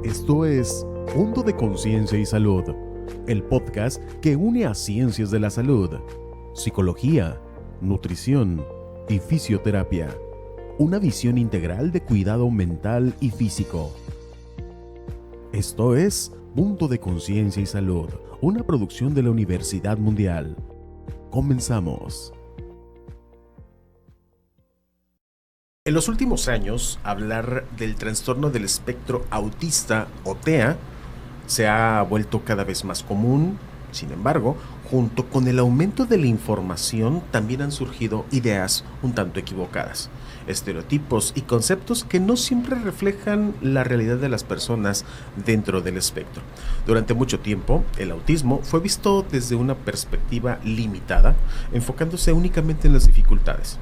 Esto es Punto de Conciencia y Salud, el podcast que une a ciencias de la salud, psicología, nutrición y fisioterapia. Una visión integral de cuidado mental y físico. Esto es Punto de Conciencia y Salud, una producción de la Universidad Mundial. Comenzamos. En los últimos años, hablar del trastorno del espectro autista o TEA se ha vuelto cada vez más común. Sin embargo, junto con el aumento de la información, también han surgido ideas un tanto equivocadas, estereotipos y conceptos que no siempre reflejan la realidad de las personas dentro del espectro. Durante mucho tiempo, el autismo fue visto desde una perspectiva limitada, enfocándose únicamente en las dificultades.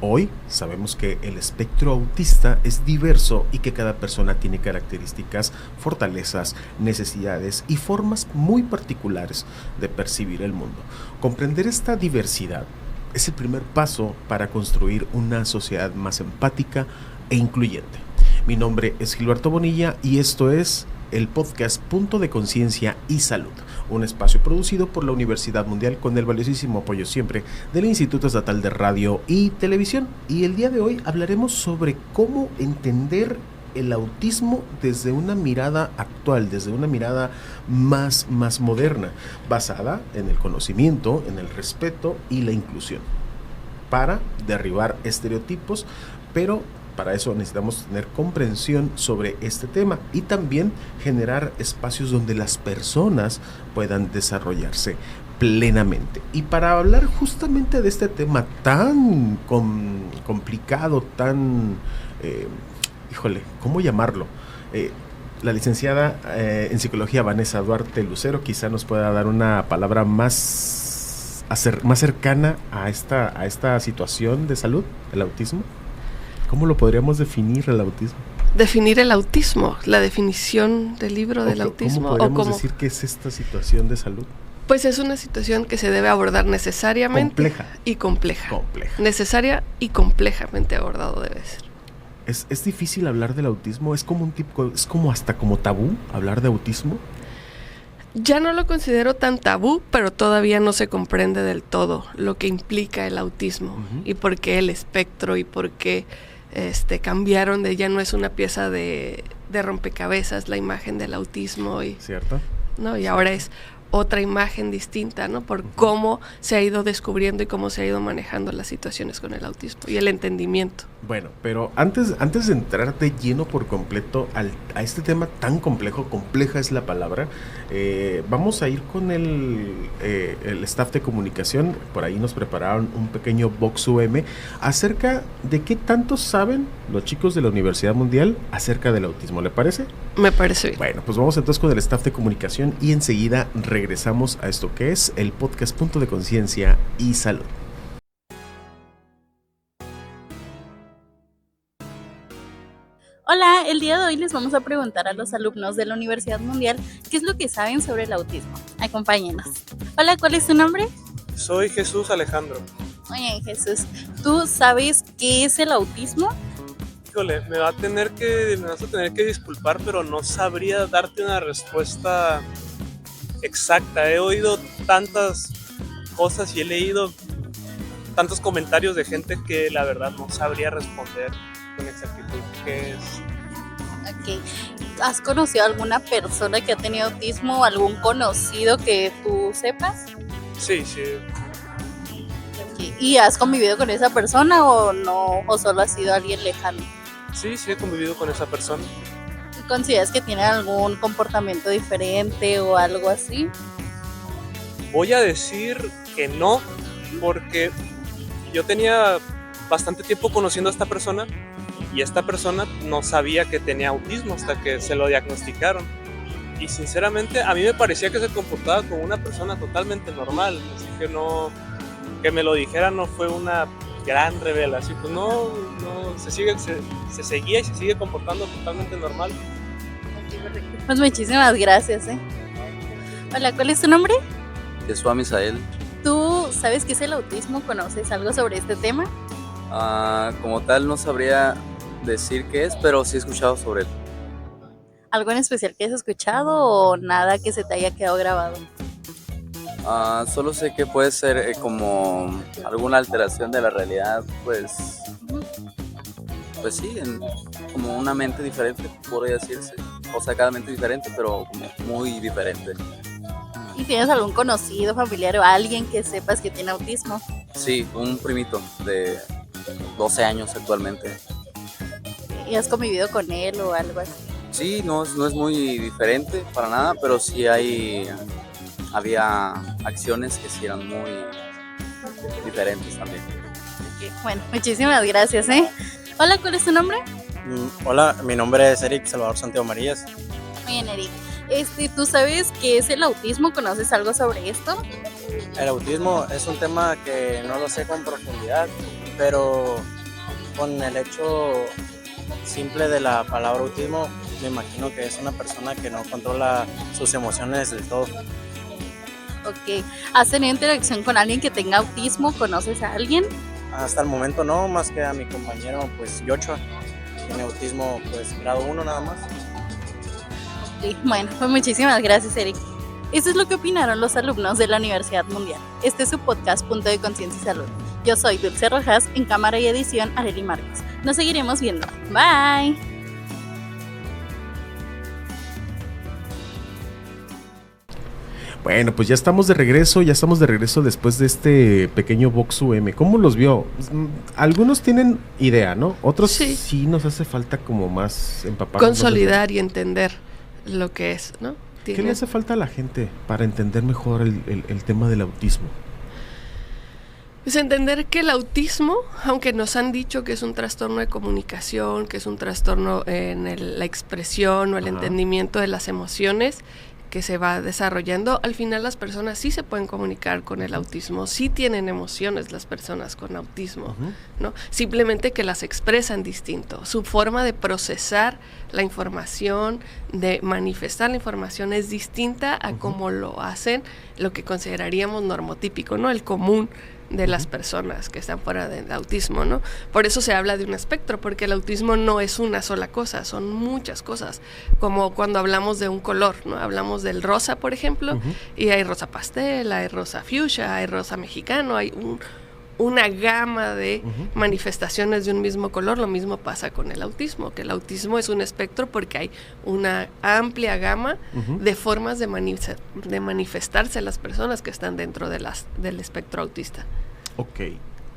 Hoy sabemos que el espectro autista es diverso y que cada persona tiene características, fortalezas, necesidades y formas muy particulares de percibir el mundo. Comprender esta diversidad es el primer paso para construir una sociedad más empática e incluyente. Mi nombre es Gilberto Bonilla y esto es el podcast Punto de Conciencia y Salud, un espacio producido por la Universidad Mundial con el valiosísimo apoyo siempre del Instituto Estatal de Radio y Televisión. Y el día de hoy hablaremos sobre cómo entender el autismo desde una mirada actual, desde una mirada más moderna, basada en el conocimiento, en el respeto y la inclusión, para derribar estereotipos, pero para eso necesitamos tener comprensión sobre este tema y también generar espacios donde las personas puedan desarrollarse plenamente. Y para hablar justamente de este tema tan complicado, tan, ¿cómo llamarlo? La licenciada en psicología Vanessa Duarte Lucero quizá nos pueda dar una palabra más cercana a esta situación de salud, el autismo. ¿Cómo lo podríamos definir el autismo? Definir el autismo, la definición del libro del autismo. ¿Cómo podríamos decir que es esta situación de salud? Pues es una situación que se debe abordar necesariamente. Compleja. Necesaria y complejamente abordado debe ser. ¿Es difícil hablar del autismo? ¿Es como hasta como tabú hablar de autismo? Ya no lo considero tan tabú, pero todavía no se comprende del todo lo que implica el autismo. Uh-huh. Y por qué el espectro y por qué cambiaron ya no es una pieza de rompecabezas la imagen del autismo. ¿Cierto? ¿No? Y ahora es otra imagen distinta, ¿no? Por cómo se ha ido descubriendo y cómo se ha ido manejando las situaciones con el autismo y el entendimiento. Bueno, pero antes de entrar de lleno por completo a este tema tan compleja es la palabra, vamos a ir con el staff de comunicación. Por ahí nos prepararon un pequeño Vox UM acerca de qué tanto saben los chicos de la Universidad Mundial acerca del autismo. ¿Le parece? Me parece bien. Bueno, pues vamos entonces con el staff de comunicación y enseguida regresamos a esto que es el podcast Punto de Conciencia y Salud. Hola, el día de hoy les vamos a preguntar a los alumnos de la Universidad Mundial qué es lo que saben sobre el autismo. Acompáñenos. Hola, ¿cuál es tu nombre? Soy Jesús Alejandro. Oye, Jesús, ¿tú sabes qué es el autismo? Híjole, me vas a tener que disculpar, pero no sabría darte una respuesta exacta. He oído tantas cosas y he leído tantos comentarios de gente que la verdad no sabría responder con exactitud qué es. Okay. ¿Has conocido a alguna persona que ha tenido autismo o algún conocido que tú sepas? Sí. Okay. ¿Y has convivido con esa persona o no, o solo has sido alguien lejano? Sí, he convivido con esa persona. ¿Consideras que tiene algún comportamiento diferente o algo así? Voy a decir que no, porque yo tenía bastante tiempo conociendo a esta persona y esta persona no sabía que tenía autismo hasta que se lo diagnosticaron. Y sinceramente a mí me parecía que se comportaba como una persona totalmente normal, así que me lo dijera no fue una gran revelación, pues no se seguía y se sigue comportando totalmente normal. Pues muchísimas gracias. Hola, ¿cuál es tu nombre? Jesús Misael. ¿Tú sabes qué es el autismo? ¿Conoces algo sobre este tema? Como tal no sabría decir qué es, pero sí he escuchado sobre él. ¿Algo en especial que hayas escuchado o nada que se te haya quedado grabado? Solo sé que puede ser como alguna alteración de la realidad, pues sí, como una mente diferente, podría decirse. O sea, cada mente diferente, pero como muy diferente. ¿Y tienes algún conocido, familiar o alguien que sepas que tiene autismo? Sí, un primito de 12 años actualmente. ¿Y has convivido con él o algo así? Sí, no es muy diferente para nada, pero sí había acciones que sí eran muy diferentes también. Ok, bueno, muchísimas gracias, ¿eh? Hola, ¿cuál es tu nombre? Hola, mi nombre es Eric Salvador Santiago Marías. Muy bien, Eric. ¿Tú sabes qué es el autismo? ¿Conoces algo sobre esto? El autismo es un tema que no lo sé con profundidad, pero con el hecho simple de la palabra autismo, me imagino que es una persona que no controla sus emociones del todo. Ok. ¿Has tenido interacción con alguien que tenga autismo? ¿Conoces a alguien? Hasta el momento no, más que a mi compañero, pues Yochoa, tiene autismo pues grado 1 nada más. Ok, bueno, pues muchísimas gracias, Eric. Esto es lo que opinaron los alumnos de la Universidad Mundial. Este es su podcast Punto de Conciencia y Salud. Yo soy Dulce Rojas, en cámara y edición Arely Márquez. Nos seguiremos viendo. Bye. Bueno, pues ya estamos de regreso después de este pequeño Vox UM. ¿Cómo los vio? Algunos tienen idea, ¿no? Otros sí nos hace falta como más empapar. Consolidar y entender lo que es, ¿no? ¿Qué le hace falta a la gente para entender mejor el tema del autismo? Pues entender que el autismo, aunque nos han dicho que es un trastorno de comunicación, que es un trastorno en la expresión o el entendimiento de las emociones que se va desarrollando, al final las personas sí se pueden comunicar con el autismo, sí tienen emociones las personas con autismo, ¿no? Simplemente que las expresan distinto. Su forma de procesar la información, de manifestar la información es distinta a cómo lo hacen lo que consideraríamos normotípico, ¿no? El común de las personas que están fuera del autismo, ¿no? Por eso se habla de un espectro, porque el autismo no es una sola cosa, son muchas cosas, como cuando hablamos de un color, ¿no? Hablamos del rosa, por ejemplo, y hay rosa pastel, hay rosa fuchsia, hay rosa mexicano, hay una gama de manifestaciones de un mismo color. Lo mismo pasa con el autismo, que el autismo es un espectro porque hay una amplia gama de formas de manifestarse las personas que están dentro del espectro autista. Ok,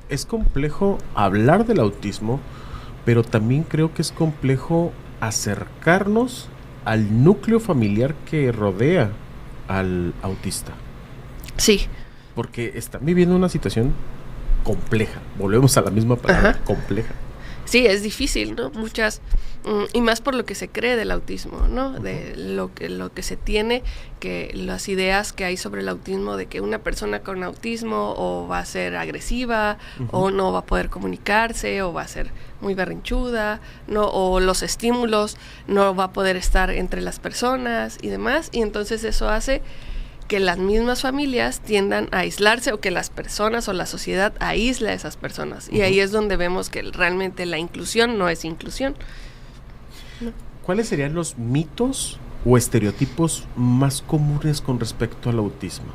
es complejo hablar del autismo, pero también creo que es complejo acercarnos al núcleo familiar que rodea al autista. Sí. Porque están viviendo una situación compleja. Volvemos a la misma palabra, compleja. Sí, es difícil, ¿no? Muchas, y más por lo que se cree del autismo, ¿no? De lo que se tiene, que las ideas que hay sobre el autismo, de que una persona con autismo o va a ser agresiva, o no va a poder comunicarse, o va a ser muy berrinchuda, ¿no? O los estímulos no va a poder estar entre las personas y demás, y entonces eso hace que las mismas familias tiendan a aislarse, o que las personas o la sociedad aísla a esas personas. Y ahí es donde vemos que realmente la inclusión no es inclusión. No. ¿Cuáles serían los mitos o estereotipos más comunes con respecto al autismo?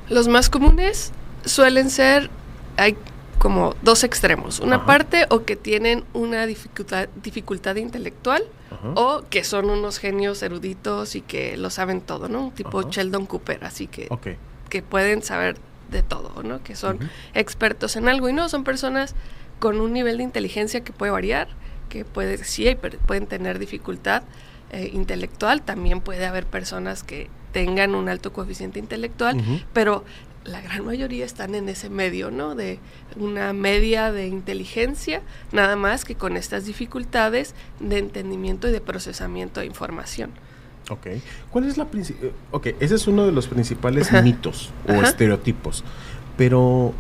Los más comunes suelen ser, hay como dos extremos. Una parte, o que tienen una dificultad intelectual, o que son unos genios eruditos y que lo saben todo, ¿no? Tipo Sheldon Cooper, así que pueden saber de todo, ¿no? Que son expertos en algo, y no, son personas con un nivel de inteligencia que puede variar, que pueden tener dificultad intelectual. También puede haber personas que tengan un alto coeficiente intelectual, pero la gran mayoría están en ese medio, ¿no? De una media de inteligencia, nada más que con estas dificultades de entendimiento y de procesamiento de información. Ok. ¿Cuál es la ese es uno de los principales mitos o estereotipos. Pero,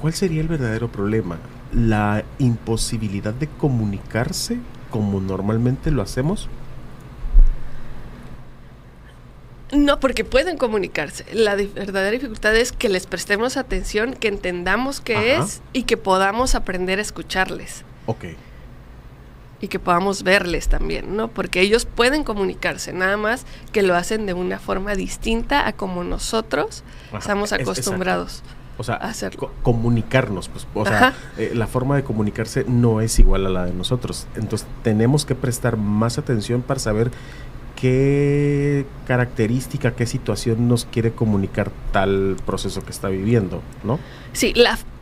¿cuál sería el verdadero problema? ¿La imposibilidad de comunicarse como normalmente lo hacemos? No, porque pueden comunicarse. La verdadera dificultad es que les prestemos atención, que entendamos qué es y que podamos aprender a escucharles. Ok. y que podamos verles también, ¿no? Porque ellos pueden comunicarse, nada más que lo hacen de una forma distinta a como nosotros estamos acostumbrados. O sea, a hacerlo. Comunicarnos, pues, o sea, la forma de comunicarse no es igual a la de nosotros. Entonces, tenemos que prestar más atención para saber qué característica, qué situación nos quiere comunicar tal proceso que está viviendo, ¿no? Sí,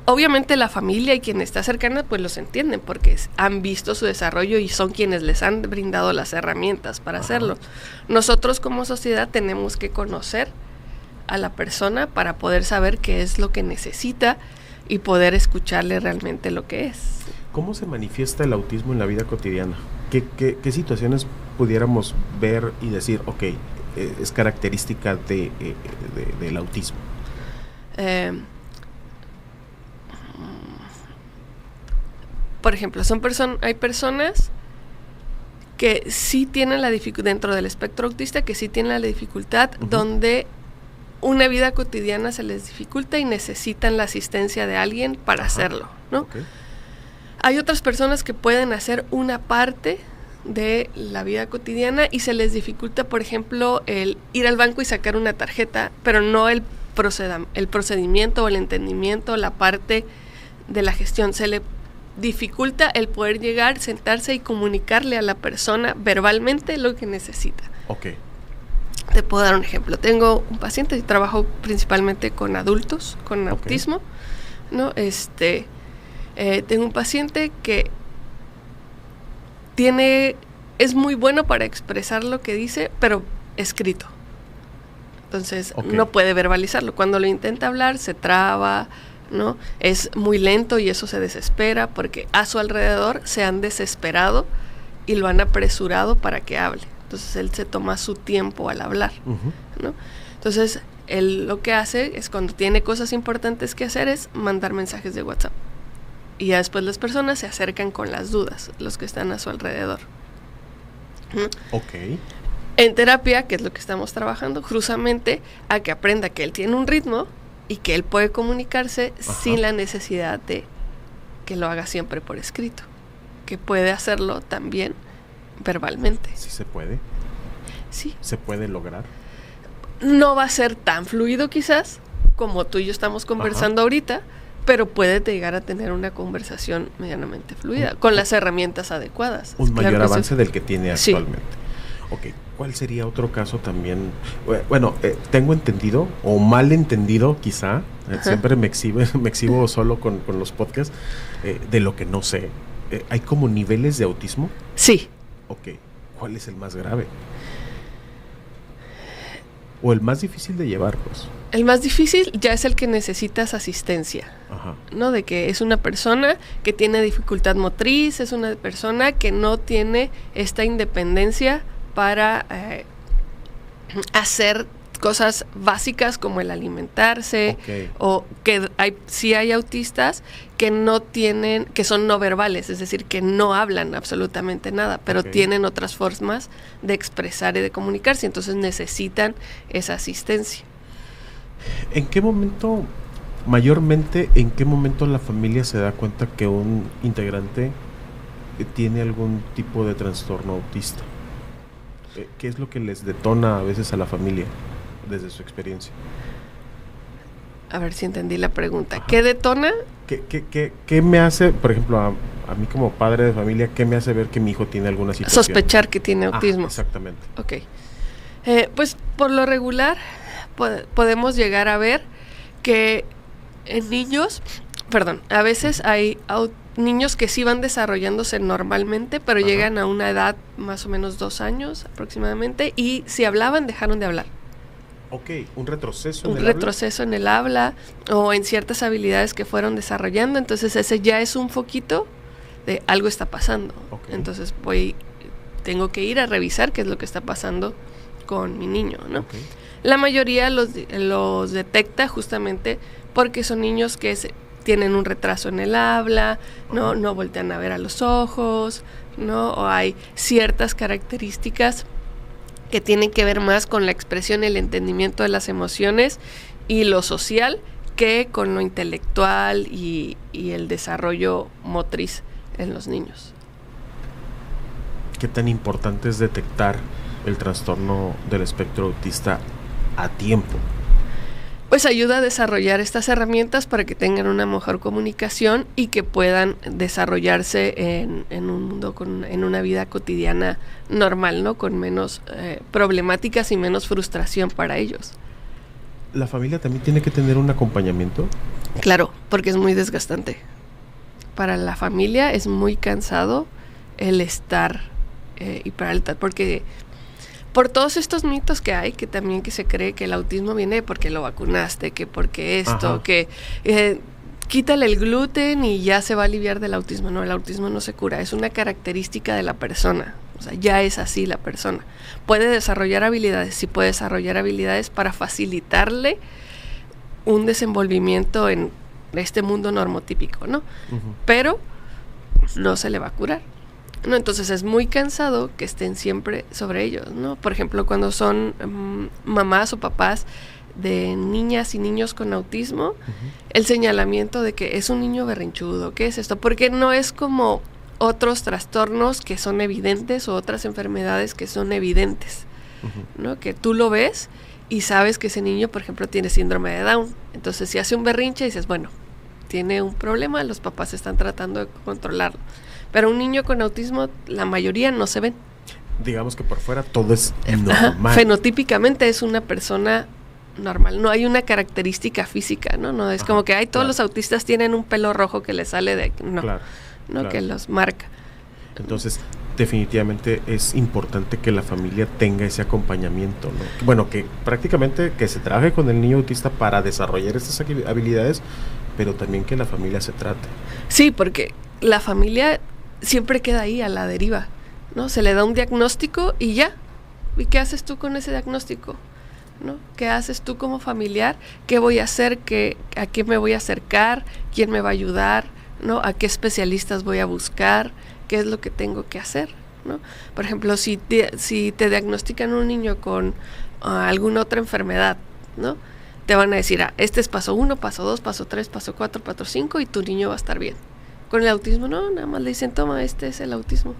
obviamente la familia y quien está cercana pues los entienden porque han visto su desarrollo y son quienes les han brindado las herramientas para hacerlo. Nosotros como sociedad tenemos que conocer a la persona para poder saber qué es lo que necesita y poder escucharle realmente lo que es. ¿Cómo se manifiesta el autismo en la vida cotidiana? ¿Qué situaciones pudiéramos ver y decir, ok, es característica del autismo? Por ejemplo, hay personas que sí tienen la dificultad, dentro del espectro autista, que sí tienen la dificultad donde una vida cotidiana se les dificulta y necesitan la asistencia de alguien para hacerlo, ¿no? Okay. Hay otras personas que pueden hacer una parte de la vida cotidiana y se les dificulta, por ejemplo, el ir al banco y sacar una tarjeta, pero no el procedimiento o el entendimiento, la parte de la gestión. Se le dificulta el poder llegar, sentarse y comunicarle a la persona verbalmente lo que necesita. Ok. Te puedo dar un ejemplo. Tengo un paciente, y trabajo principalmente con adultos con autismo, ¿no? Tengo un paciente que es muy bueno para expresar lo que dice, pero escrito. Entonces no puede verbalizarlo. Cuando lo intenta hablar se traba, ¿no? Es muy lento y eso se desespera porque a su alrededor se han desesperado y lo han apresurado para que hable. Entonces él se toma su tiempo al hablar, ¿no? Entonces él lo que hace es, cuando tiene cosas importantes que hacer, es mandar mensajes de WhatsApp. Y ya después las personas se acercan con las dudas, los que están a su alrededor. Ok. En terapia, que es lo que estamos trabajando, justamente a que aprenda que él tiene un ritmo y que él puede comunicarse sin la necesidad de que lo haga siempre por escrito, que puede hacerlo también verbalmente. ¿Sí se puede? Sí. ¿Se puede lograr? No va a ser tan fluido quizás como tú y yo estamos conversando ahorita, pero puede llegar a tener una conversación medianamente fluida, con las herramientas adecuadas. Un mayor avance del que tiene actualmente. Sí. Ok, ¿cuál sería otro caso también? Bueno, tengo entendido, o mal entendido quizá, siempre me exhibo solo con los podcasts, de lo que no sé. ¿Hay como niveles de autismo? Sí. Ok, ¿cuál es el más grave? O el más difícil de llevar, pues. El más difícil ya es el que necesitas asistencia, ¿no? De que es una persona que tiene dificultad motriz, es una persona que no tiene esta independencia para hacer cosas básicas como el alimentarse, o que sí hay autistas que no tienen, que son no verbales, es decir, que no hablan absolutamente nada, pero tienen otras formas de expresar y de comunicarse, entonces necesitan esa asistencia. ¿En qué momento, mayormente, la familia se da cuenta que un integrante tiene algún tipo de trastorno autista? ¿Qué es lo que les detona a veces a la familia desde su experiencia? A ver si entendí la pregunta. ¿Qué detona? ¿Qué me hace, por ejemplo, a mí como padre de familia, qué me hace ver que mi hijo tiene alguna situación? Sospechar que tiene autismo. Exactamente. Ok. Pues por lo regular podemos llegar a ver que en niños, a veces hay niños que sí van desarrollándose normalmente, pero llegan a una edad más o menos 2 años aproximadamente, y si hablaban, dejaron de hablar. Ok, un retroceso en el habla o en ciertas habilidades que fueron desarrollando, entonces ese ya es un foquito de algo está pasando. Entonces tengo que ir a revisar qué es lo que está pasando con mi niño, ¿no? La mayoría los detecta justamente porque son niños que tienen un retraso en el habla, no voltean a ver a los ojos, ¿no? O hay ciertas características que tienen que ver más con la expresión, el entendimiento de las emociones y lo social que con lo intelectual y el desarrollo motriz en los niños. ¿Qué tan importante es detectar el trastorno del espectro autista a tiempo? Pues ayuda a desarrollar estas herramientas para que tengan una mejor comunicación y que puedan desarrollarse en un mundo, en una vida cotidiana normal, ¿no? Con menos problemáticas y menos frustración para ellos. ¿La familia también tiene que tener un acompañamiento? Claro, porque es muy desgastante. Para la familia es muy cansado el estar porque por todos estos mitos que hay, que también que se cree que el autismo viene porque lo vacunaste, que porque esto, Ajá. que quítale el gluten y ya se va a aliviar del autismo. No, el autismo no se cura, es una característica de la persona. O sea, ya es así la persona. Puede desarrollar habilidades, sí puede desarrollar habilidades para facilitarle un desenvolvimiento en este mundo normotípico, ¿no? Uh-huh. Pero no se le va a curar. No, entonces es muy cansado que estén siempre sobre ellos, ¿no? Por ejemplo, cuando son mamás o papás de niñas y niños con autismo, Uh-huh. el señalamiento de que es un niño berrinchudo, ¿qué es esto? Porque no es como otros trastornos que son evidentes o otras enfermedades que son evidentes, Uh-huh. ¿no? Que tú lo ves y sabes que ese niño, por ejemplo, tiene síndrome de Down. Entonces, si hace un berrinche, dices, bueno, tiene un problema, los papás están tratando de controlarlo. Pero un niño con autismo, la mayoría no se ven. Digamos que por fuera todo es Ajá, normal. fenotípicamente es una persona normal, no hay una característica física, ¿no? No es Ajá, como que todos claro. los autistas tienen un pelo rojo que les sale de aquí, no, Claro, no claro. que los marca. Entonces, definitivamente es importante que la familia tenga ese acompañamiento, ¿no? Bueno, que prácticamente que se trabaje con el niño autista para desarrollar estas habilidades, pero también que la familia se trate. Sí, porque la familia siempre queda ahí a la deriva, ¿no? Se le da un diagnóstico y ya. ¿Y qué haces tú con ese diagnóstico? ¿No? ¿Qué haces tú como familiar? ¿Qué voy a hacer? ¿A qué me voy a acercar? ¿Quién me va a ayudar? ¿No? ¿A qué especialistas voy a buscar? ¿Qué es lo que tengo que hacer? ¿No? Por ejemplo, si te diagnostican un niño con alguna otra enfermedad, ¿no? Te van a decir, este es paso 1, paso 2, paso 3, paso 4, paso 5 y tu niño va a estar bien. Con el autismo no, nada más le dicen, toma, este es el autismo.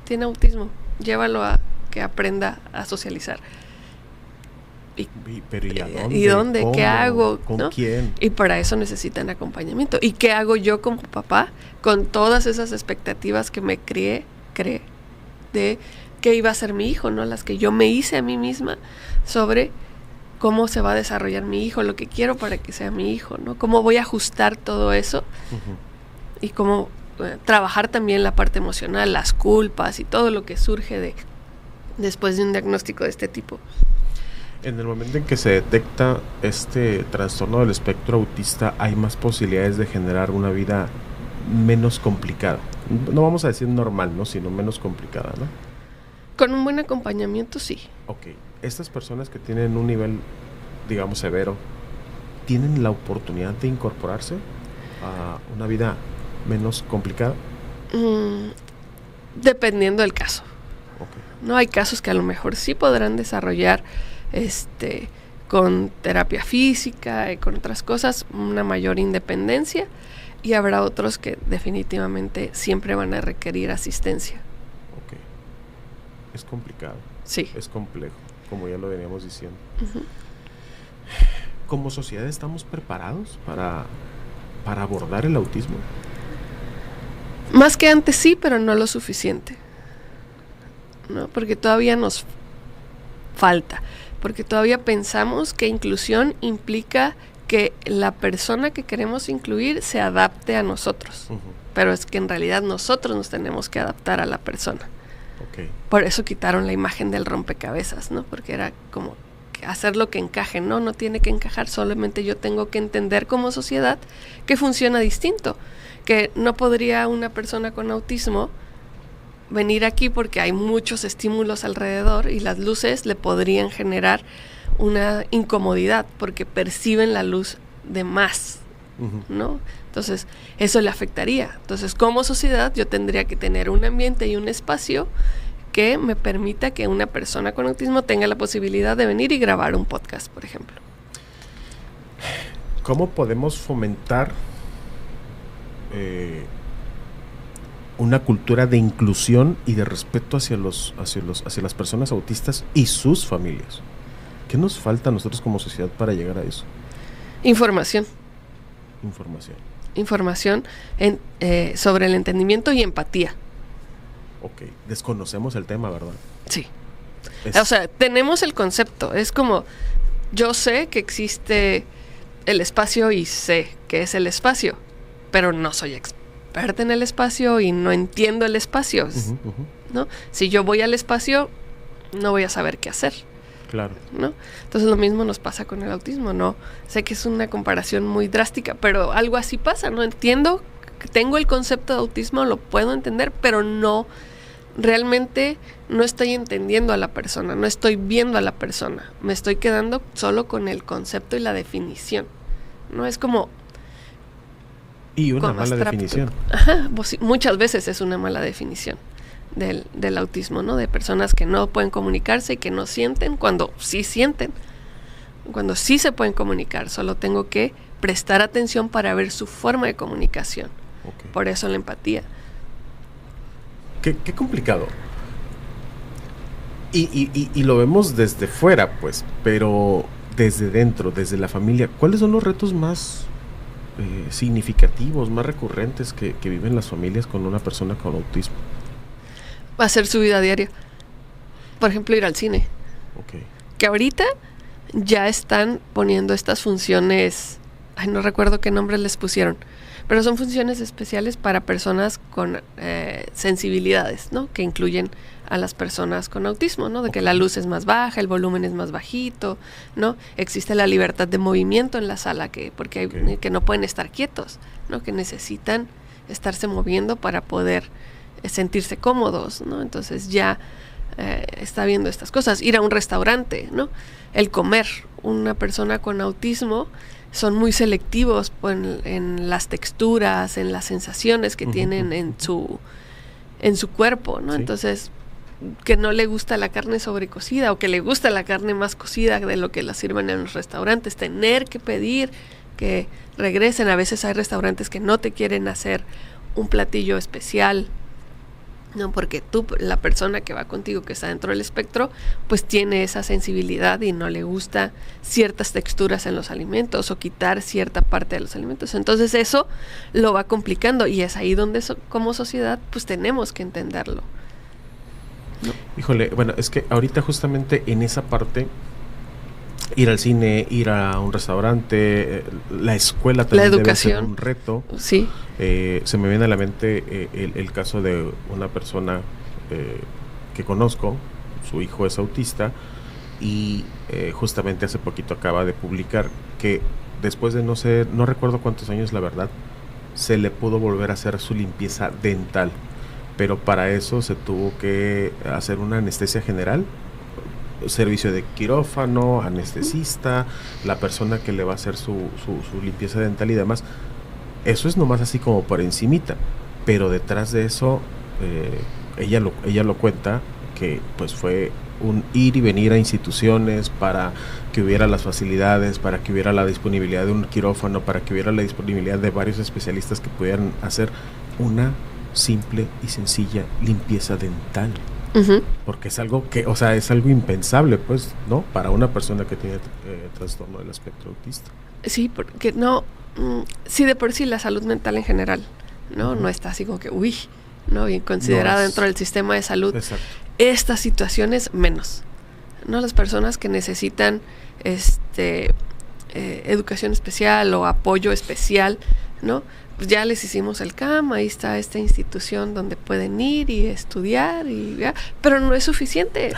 Tiene autismo, llévalo a que aprenda a socializar. Pero ¿y a dónde? ¿Y dónde? ¿Cómo? ¿Qué hago? ¿Con ¿no? quién? Y para eso necesitan acompañamiento. ¿Y qué hago yo como papá con todas esas expectativas que me creé de qué iba a ser mi hijo, ¿no? Las que yo me hice a mí misma sobre cómo se va a desarrollar mi hijo, lo que quiero para que sea mi hijo, ¿no? Cómo voy a ajustar todo eso Uh-huh. y cómo trabajar también la parte emocional, las culpas y todo lo que surge después de un diagnóstico de este tipo. En el momento en que se detecta este trastorno del espectro autista, hay más posibilidades de generar una vida menos complicada. No vamos a decir normal, ¿no? Sino menos complicada, ¿no? Con un buen acompañamiento, sí. Ok. Estas personas que tienen un nivel, digamos, severo, ¿tienen la oportunidad de incorporarse a una vida menos complicada? Dependiendo del caso. Ok. No hay casos que a lo mejor sí podrán desarrollar con terapia física y con otras cosas una mayor independencia, y habrá otros que definitivamente siempre van a requerir asistencia. Ok. Es complicado, Sí. es complejo, como ya lo veníamos diciendo. Ujú. ¿Como sociedad estamos preparados para abordar el autismo? Más que antes sí, pero no lo suficiente. ¿No? Porque todavía nos falta. Porque todavía pensamos que inclusión implica que la persona que queremos incluir se adapte a nosotros. Uh-huh. Pero es que en realidad nosotros nos tenemos que adaptar a la persona. Ok. Por eso quitaron la imagen del rompecabezas, ¿no? Porque era como hacer lo que encaje. No tiene que encajar, solamente yo tengo que entender como sociedad que funciona distinto. Que no podría una persona con autismo venir aquí porque hay muchos estímulos alrededor y las luces le podrían generar una incomodidad porque perciben la luz de más, Uh-huh. ¿no? Entonces, eso le afectaría. Entonces, como sociedad, yo tendría que tener un ambiente y un espacio que me permita que una persona con autismo tenga la posibilidad de venir y grabar un podcast, por ejemplo. ¿Cómo podemos fomentar una cultura de inclusión y de respeto hacia las personas autistas y sus familias. ¿Qué nos falta a nosotros como sociedad para llegar a eso? Información sobre el entendimiento y empatía. Ok, desconocemos el tema, ¿verdad? Sí. O sea, tenemos el concepto. Es como, yo sé que existe el espacio y sé que es el espacio, pero no soy experta en el espacio y no entiendo el espacio, ¿no? Si yo voy al espacio, no voy a saber qué hacer. Claro. ¿No? Entonces lo mismo nos pasa con el autismo, ¿no? Sé que es una comparación muy drástica, pero algo así pasa, ¿no? Entiendo, tengo el concepto de autismo, lo puedo entender, pero no, realmente no estoy entendiendo a la persona, no estoy viendo a la persona, me estoy quedando solo con el concepto y la definición, ¿no? Es como... Y una mala definición. Ajá, pues, muchas veces es una mala definición del autismo, ¿no? De personas que no pueden comunicarse y que no sienten cuando sí sienten, cuando sí se pueden comunicar, solo tengo que prestar atención para ver su forma de comunicación. Okay. Por eso la empatía. Qué complicado. Y lo vemos desde fuera, pues, pero desde dentro, desde la familia, ¿cuáles son los retos más significativos, más recurrentes que viven las familias con una persona con autismo? Hacer su vida diaria. Por ejemplo, ir al cine. Okay. Que ahorita ya están poniendo estas funciones, no recuerdo qué nombre les pusieron, pero son funciones especiales para personas con sensibilidades, ¿no? Que incluyen a las personas con autismo, ¿no? De que la luz es más baja, el volumen es más bajito, ¿no? Existe la libertad de movimiento en la sala, porque hay que no pueden estar quietos, ¿no? Que necesitan estarse moviendo para poder sentirse cómodos, ¿no? Entonces ya está viendo estas cosas. Ir a un restaurante, ¿no? El comer. Una persona con autismo son muy selectivos en las texturas, en las sensaciones que tienen en su cuerpo, ¿no? Sí. Entonces, que no le gusta la carne sobrecocida o que le gusta la carne más cocida de lo que la sirven en los restaurantes, tener que pedir que regresen. A veces hay restaurantes que no te quieren hacer un platillo especial, no, porque la persona que va contigo, que está dentro del espectro, pues tiene esa sensibilidad y no le gusta ciertas texturas en los alimentos o quitar cierta parte de los alimentos. Entonces eso lo va complicando y es ahí donde como sociedad pues tenemos que entenderlo, ¿no? Híjole, bueno, es que ahorita justamente en esa parte, ir al cine, ir a un restaurante, la escuela también la educación debe ser un reto. Sí. Se me viene a la mente el caso de una persona que conozco, su hijo es autista y justamente hace poquito acaba de publicar que después de no recuerdo cuántos años la verdad, se le pudo volver a hacer su limpieza dental, pero para eso se tuvo que hacer una anestesia general, servicio de quirófano, anestesista, la persona que le va a hacer su limpieza dental y demás. Eso es nomás así como por encimita, pero detrás de eso ella lo cuenta que pues fue un ir y venir a instituciones para que hubiera las facilidades, para que hubiera la disponibilidad de un quirófano, para que hubiera la disponibilidad de varios especialistas que pudieran hacer una simple y sencilla limpieza dental. Uh-huh. Porque es algo que, o sea, es algo impensable, pues, ¿no? Para una persona que tiene trastorno del espectro autista. Sí, porque no, sí, de por sí la salud mental en general, ¿no? Uh-huh. No está así como que, ¿no? Bien considerada dentro del sistema de salud. Exacto. Estas situaciones menos, ¿no? Las personas que necesitan educación especial o apoyo especial, ¿no? Pues ya les hicimos el CAM, ahí está esta institución donde pueden ir y estudiar, pero no es suficiente,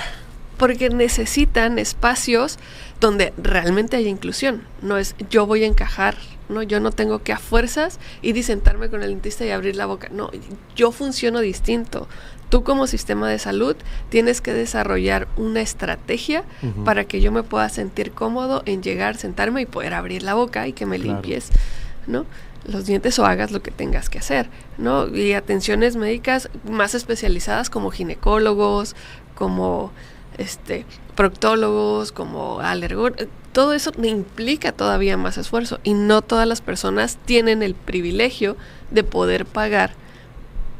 porque necesitan espacios donde realmente haya inclusión. No es yo voy a encajar, ¿no? Yo no tengo que a fuerzas ir y sentarme con el dentista y abrir la boca. No, yo funciono distinto. Tú como sistema de salud tienes que desarrollar una estrategia uh-huh. para que yo me pueda sentir cómodo en llegar, sentarme y poder abrir la boca y que me limpies, ¿no? Los dientes o hagas lo que tengas que hacer, ¿no? Y atenciones médicas más especializadas como ginecólogos, como proctólogos, como alergólogos, todo eso implica todavía más esfuerzo y no todas las personas tienen el privilegio de poder pagar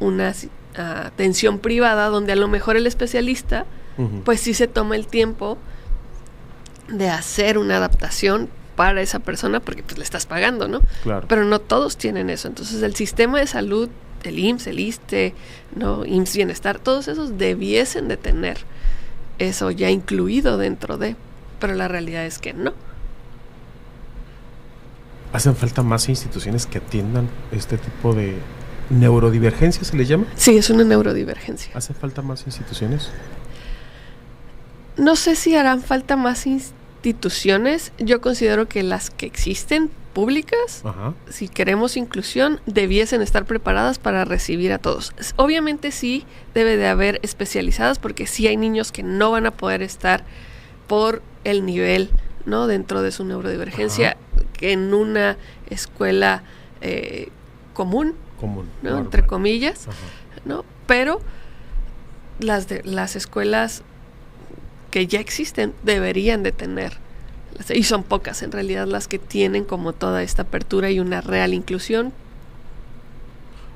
una atención privada donde a lo mejor el especialista pues sí se toma el tiempo de hacer una adaptación para esa persona porque pues le estás pagando, ¿no? Claro. Pero no todos tienen eso. Entonces el sistema de salud, el IMSS, el ISSSTE, ¿no? IMSS Bienestar, todos esos debiesen de tener eso ya incluido dentro de, pero la realidad es que no. ¿Hacen falta más instituciones que atiendan este tipo de neurodivergencia, se le llama? Sí, es una neurodivergencia. ¿Hacen falta más instituciones? No sé si harán falta más instituciones. Yo considero que las que existen, públicas, si queremos inclusión, debiesen estar preparadas para recibir a todos. Obviamente sí debe de haber especializadas, porque sí hay niños que no van a poder estar por el nivel, ¿no?, dentro de su neurodivergencia, que en una escuela común, ¿no?, entre comillas, ¿no? Pero las escuelas que ya existen deberían de tener, y son pocas en realidad las que tienen como toda esta apertura y una real inclusión.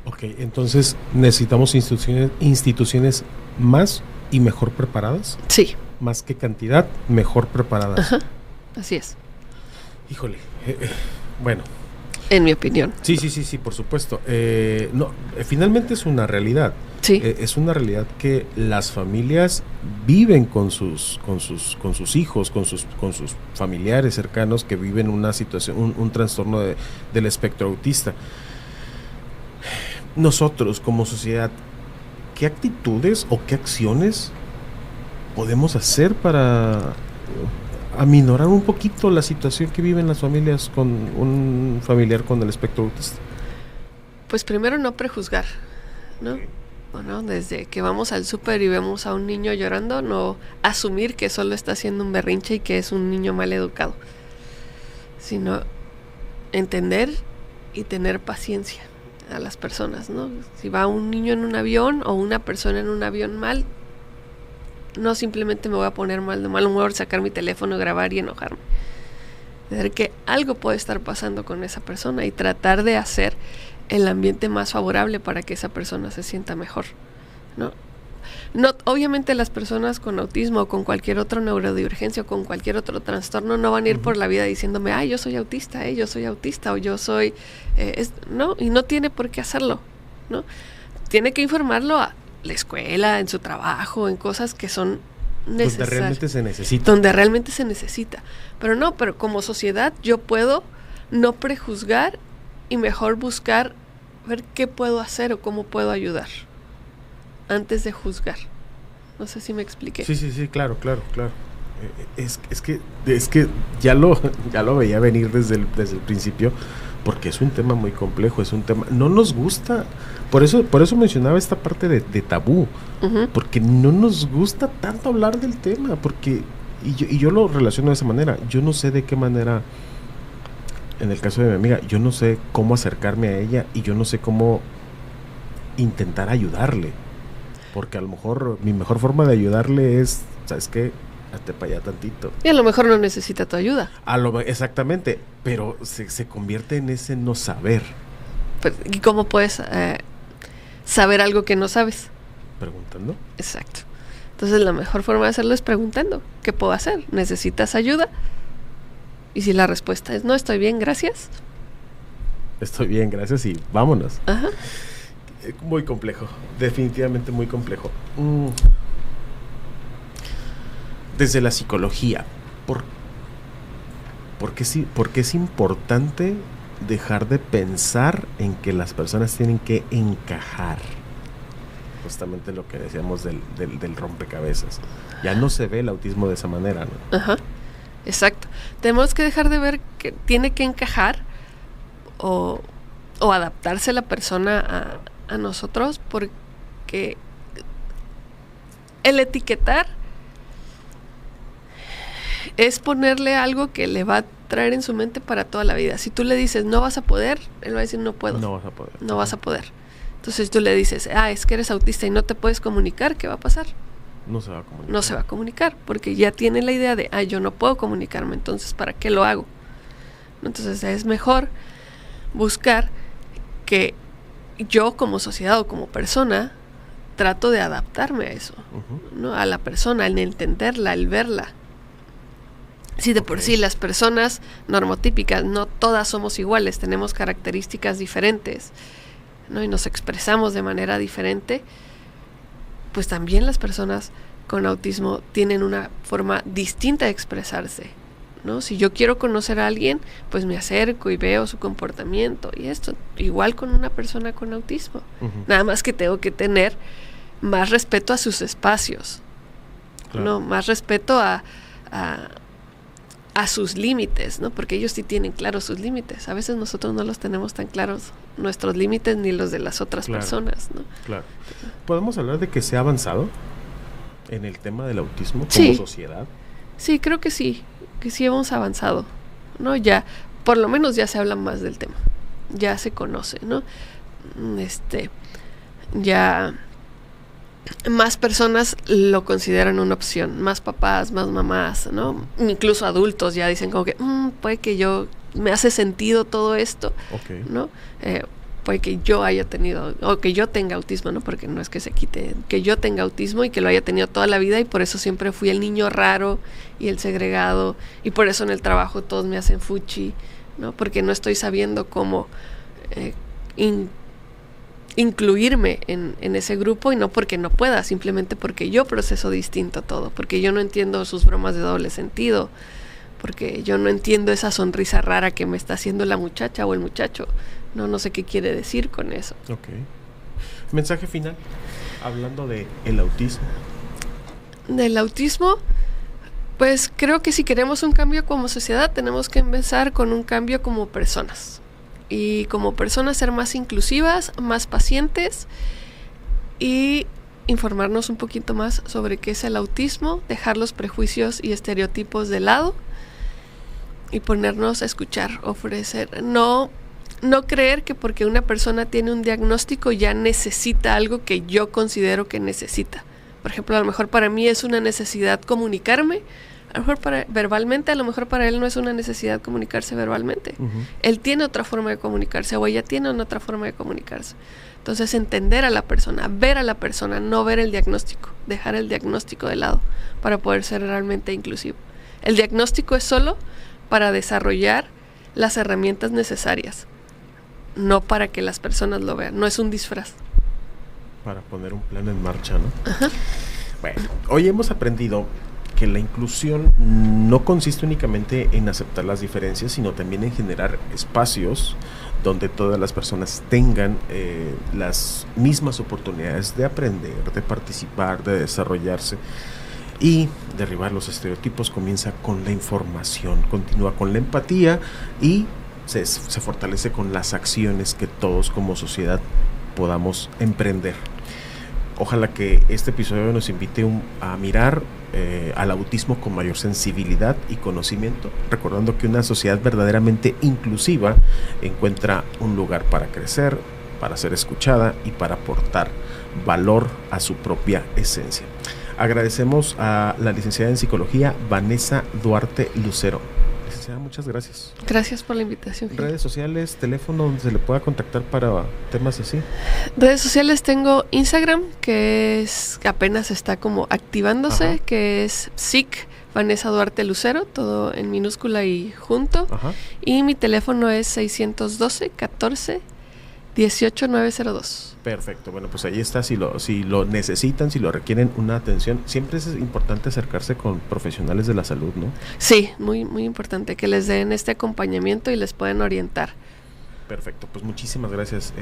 Ok, entonces necesitamos instituciones más y mejor preparadas. Sí. Más que cantidad, mejor preparadas. Ajá, así es. Híjole, bueno. En mi opinión. Sí, por supuesto. Finalmente es una realidad. Sí. Es una realidad que las familias viven con sus hijos, con sus familiares cercanos que viven una situación, un trastorno del espectro autista. Nosotros como sociedad, ¿qué actitudes o qué acciones podemos hacer para aminorar un poquito la situación que viven las familias con un familiar con el espectro autista? Pues primero no prejuzgar, ¿no? Bueno, desde que vamos al súper y vemos a un niño llorando, no asumir que solo está haciendo un berrinche y que es un niño mal educado, sino entender y tener paciencia a las personas, ¿no? Si va un niño en un avión o una persona en un avión mal, no simplemente me voy a poner mal de mal humor, sacar mi teléfono, grabar y enojarme. Ver que algo puede estar pasando con esa persona y tratar de hacer el ambiente más favorable para que esa persona se sienta mejor, ¿no? Obviamente las personas con autismo o con cualquier otra neurodivergencia o con cualquier otro trastorno no van a ir por la vida diciéndome, yo soy autista, yo soy autista, o yo soy... no, y no tiene por qué hacerlo, ¿no? Tiene que informarlo a la escuela, en su trabajo, en cosas que son necesarias. Donde realmente se necesita. Pero como sociedad yo puedo no prejuzgar y mejor buscar ver qué puedo hacer o cómo puedo ayudar antes de juzgar. No sé si me expliqué. Sí, claro. Es que ya lo veía venir desde el principio, porque es un tema muy complejo, es un tema, no nos gusta, por eso mencionaba esta parte de tabú, porque no nos gusta tanto hablar del tema, porque, y yo lo relaciono de esa manera, yo no sé de qué manera, en el caso de mi amiga, yo no sé cómo acercarme a ella y yo no sé cómo intentar ayudarle, porque a lo mejor mi mejor forma de ayudarle es, ¿sabes qué? Hazte para allá tantito. Y a lo mejor no necesita tu ayuda. Exactamente, pero se convierte en ese no saber. ¿Y cómo puedes saber algo que no sabes? Preguntando. Exacto. Entonces la mejor forma de hacerlo es preguntando. ¿Qué puedo hacer? ¿Necesitas ayuda? Y si la respuesta es no, estoy bien, gracias. Estoy bien, gracias y vámonos. Ajá. Muy complejo, definitivamente muy complejo. Desde la psicología, ¿por qué es importante dejar de pensar en que las personas tienen que encajar? Justamente lo que decíamos del rompecabezas. Ya no se ve el autismo de esa manera, ¿no? Ajá, exacto. Tenemos que dejar de ver que tiene que encajar o adaptarse la persona a nosotros, porque el etiquetar es ponerle algo que le va a traer en su mente para toda la vida. Si tú le dices no vas a poder, él va a decir no puedo. No vas a poder. No vas a poder. Entonces tú le dices, es que eres autista y no te puedes comunicar, ¿qué va a pasar? No se va a comunicar. No se va a comunicar, porque ya tiene la idea de, yo no puedo comunicarme, entonces ¿para qué lo hago? Entonces es mejor buscar que yo como sociedad o como persona trato de adaptarme a eso, ¿no? A la persona, al entenderla, al verla. Si de por sí las personas normotípicas, no todas somos iguales, tenemos características diferentes, ¿no? Y nos expresamos de manera diferente, pues también las personas con autismo tienen una forma distinta de expresarse, ¿no? Si yo quiero conocer a alguien, pues me acerco y veo su comportamiento y esto, igual con una persona con autismo. Nada más que tengo que tener más respeto a sus espacios, ¿no? Más respeto a sus límites, ¿no? Porque ellos sí tienen claros sus límites. A veces nosotros no los tenemos tan claros, nuestros límites ni los de las otras personas, ¿no? Claro. ¿Podemos hablar de que se ha avanzado en el tema del autismo como sociedad? Sí, creo que sí hemos avanzado, ¿no? Ya, por lo menos ya se habla más del tema, ya se conoce, ¿no? Ya más personas lo consideran una opción, más papás, más mamás, ¿no? Incluso adultos ya dicen como que puede que me hace sentido todo esto, ¿no? Puede que yo haya tenido, o que yo tenga autismo, ¿no? Porque no es que se quite, que yo tenga autismo y que lo haya tenido toda la vida y por eso siempre fui el niño raro y el segregado y por eso en el trabajo todos me hacen fuchi, ¿no? Porque no estoy sabiendo cómo incluirme en ese grupo y no porque no pueda, simplemente porque yo proceso distinto todo, porque yo no entiendo sus bromas de doble sentido, porque yo no entiendo esa sonrisa rara que me está haciendo la muchacha o el muchacho, no sé qué quiere decir con eso. Mensaje final, hablando de el autismo. Del autismo, pues creo que si queremos un cambio como sociedad tenemos que empezar con un cambio como personas. Y como personas ser más inclusivas, más pacientes y informarnos un poquito más sobre qué es el autismo, dejar los prejuicios y estereotipos de lado y ponernos a escuchar, ofrecer, no creer que porque una persona tiene un diagnóstico ya necesita algo que yo considero que necesita. Por ejemplo, a lo mejor para mí es una necesidad comunicarme, a lo mejor verbalmente, a lo mejor para él no es una necesidad comunicarse verbalmente. Él tiene otra forma de comunicarse o ella tiene otra forma de comunicarse. Entonces, entender a la persona, ver a la persona, no ver el diagnóstico, dejar el diagnóstico de lado para poder ser realmente inclusivo. El diagnóstico es solo para desarrollar las herramientas necesarias, no para que las personas lo vean, no es un disfraz. Para poner un plan en marcha, ¿no? Bueno, hoy hemos aprendido que la inclusión no consiste únicamente en aceptar las diferencias, sino también en generar espacios donde todas las personas tengan las mismas oportunidades de aprender, de participar, de desarrollarse. Y derribar los estereotipos comienza con la información, continúa con la empatía y se fortalece con las acciones que todos como sociedad podamos emprender. Ojalá que este episodio nos invite a mirar al autismo con mayor sensibilidad y conocimiento, recordando que una sociedad verdaderamente inclusiva encuentra un lugar para crecer, para ser escuchada y para aportar valor a su propia esencia. Agradecemos a la licenciada en psicología Vanessa Duarte Lucero. Licenciada, muchas gracias. Gracias por la invitación. Redes sociales, teléfono donde se le pueda contactar para temas así. Redes sociales, tengo Instagram, que apenas está como activándose, que es psic Vanessa Duarte Lucero, todo en minúscula y junto. Y mi teléfono es 612-14-18902. Perfecto, bueno, pues ahí está, si lo necesitan, si lo requieren una atención, siempre es importante acercarse con profesionales de la salud, ¿no? Sí, muy, muy importante que les den este acompañamiento y les pueden orientar. Perfecto, pues muchísimas gracias,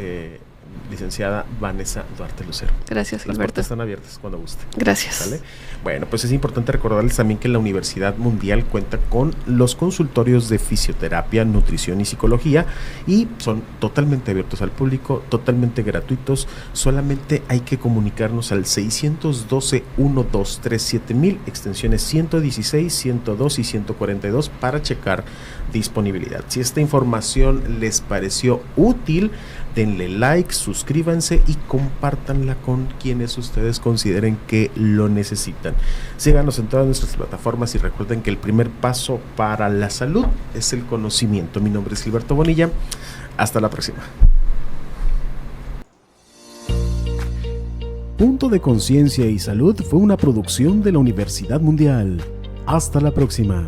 licenciada Vanessa Duarte Lucero. Gracias, Las Gilberto. puertas están abiertas cuando guste. Gracias. ¿Sale? Bueno, pues es importante recordarles también que la Universidad Mundial cuenta con los consultorios de fisioterapia, nutrición y psicología y son totalmente abiertos al público, totalmente gratuitos. Solamente hay que comunicarnos al 612-1237,000, extensiones 116, 102 y 142 para checar disponibilidad. Si esta información les pareció útil, denle like, suscríbanse y compártanla con quienes ustedes consideren que lo necesitan. Síganos en todas nuestras plataformas y recuerden que el primer paso para la salud es el conocimiento. Mi nombre es Gilberto Bonilla. Hasta la próxima. Punto de Conciencia y Salud fue una producción de la Universidad Mundial. Hasta la próxima.